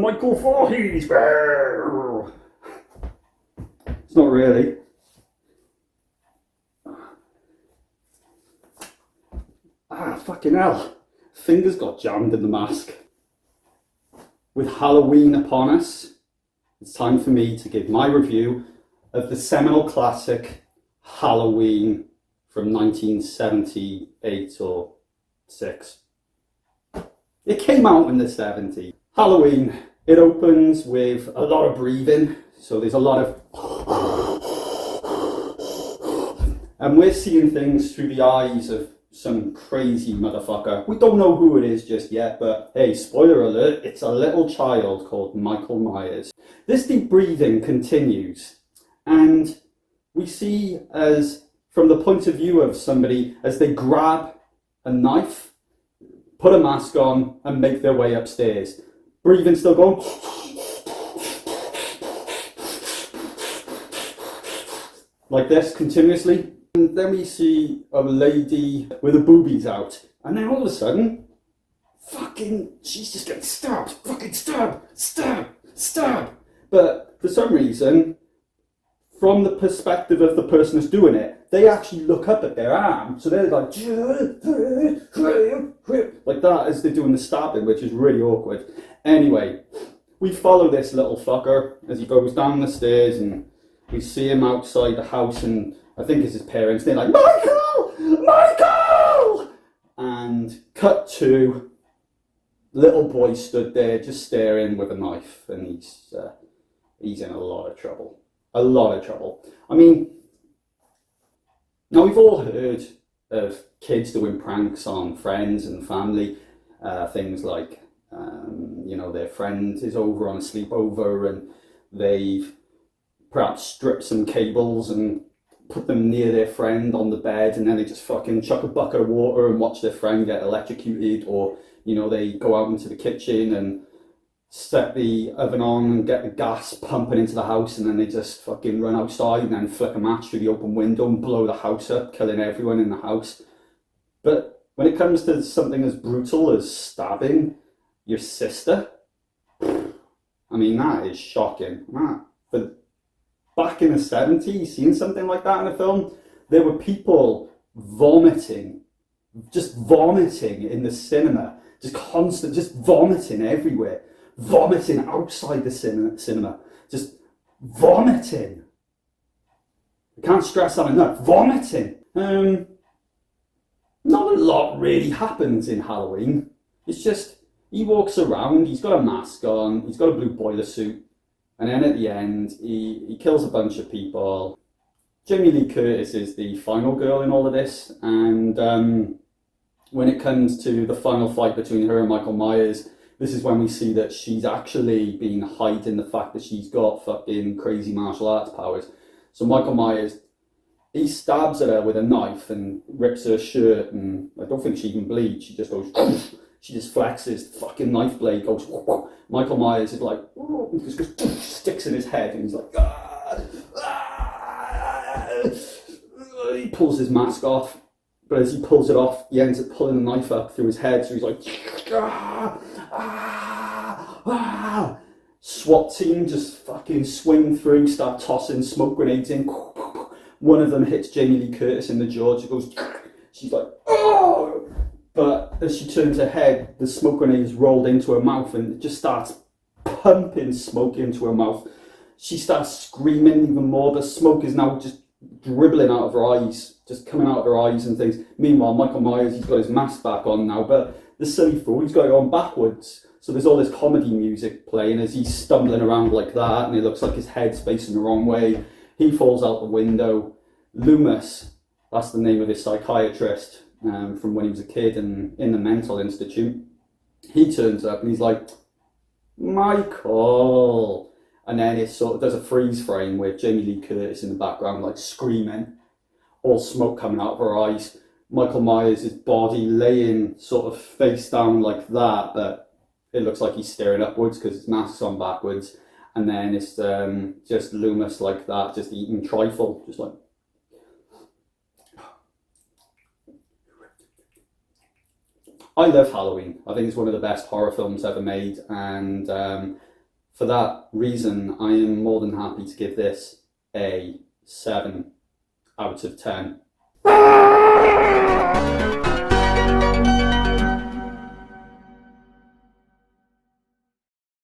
Michael Voorhees. It's not really. Fucking hell. Fingers got jammed in the mask. With Halloween upon us, it's time for me to give my review of the seminal classic Halloween from 1978 or 6. It came out in the 70s. Halloween, it opens with a lot of breathing, so there's a lot of... And we're seeing things through the eyes of some crazy motherfucker. We don't know who it is just yet, but hey, spoiler alert, it's a little child called Michael Myers. This deep breathing continues, and we see as from the point of view of somebody as they grab a knife, put a mask on, and make their way upstairs. Breathing still going. Like this, continuously. And then we see a lady with her boobies out. And then all of a sudden, she's just getting stabbed. Fucking stab. But for some reason, from the perspective of the person who's doing it, they actually look up at their arm. So they're like that as they're doing the stabbing, which is really awkward. Anyway, we follow this little fucker as he goes down the stairs, and we see him outside the house, and I think it's his parents. They're like, Michael! And cut to little boy stood there just staring with a knife, and he's in a lot of trouble. A lot of trouble. I mean, now we've all heard of kids doing pranks on friends and family. Things like, their friend is over on a sleepover and they've perhaps stripped some cables and put them near their friend on the bed, and then they just fucking chuck a bucket of water and watch their friend get electrocuted. Or, they go out into the kitchen and set the oven on and get the gas pumping into the house, and then they just fucking run outside and then flick a match through the open window and blow the house up, killing everyone in the house. But when it comes to something as brutal as stabbing your sister, I mean, that is shocking. But back in the 70s, seeing something like that in a film, there were people vomiting in the cinema, just vomiting everywhere. Vomiting outside the cinema, just vomiting. I can't stress that enough. Vomiting. Not a lot really happens in Halloween. It's just he walks around. He's got a mask on. He's got a blue boiler suit, and then at the end, he kills a bunch of people. Jamie Lee Curtis is the final girl in all of this, and when it comes to the final fight between her and Michael Myers, this is when we see that she's actually been hiding the fact that she's got fucking crazy martial arts powers. So Michael Myers, he stabs at her with a knife and rips her shirt, and I don't think she even bleeds. She just goes, she just flexes, the fucking knife blade goes, Michael Myers is like, just goes, sticks in his head, and he's like, he pulls his mask off. But as he pulls it off, he ends up pulling the knife up through his head, so he's like, SWAT team just fucking swing through, start tossing smoke grenades in. One of them hits Jamie Lee Curtis in the jaw. She goes, she's like, oh! But as she turns her head, the smoke grenade is rolled into her mouth, and it just starts pumping smoke into her mouth. She starts screaming even more. The smoke is now just dribbling out of her eyes, just coming out of her eyes and things. Meanwhile, Michael Myers, he's got his mask back on now, but the silly fool, he's got it on backwards. So there's all this comedy music playing as he's stumbling around like that, and it looks like his head's facing the wrong way. He falls out the window. Loomis, that's the name of his psychiatrist from when he was a kid and in the mental institute. He turns up and he's like, Michael. And then it sort of does a freeze frame with Jamie Lee Curtis in the background, like screaming, all smoke coming out of her eyes. Michael Myers' body laying sort of face down like that, but it looks like he's staring upwards because his mask's on backwards. And then it's just Loomis like that, just eating trifle, just like. I love Halloween. I think it's one of the best horror films ever made, and for that reason, I am more than happy to give this a 7 out of 10.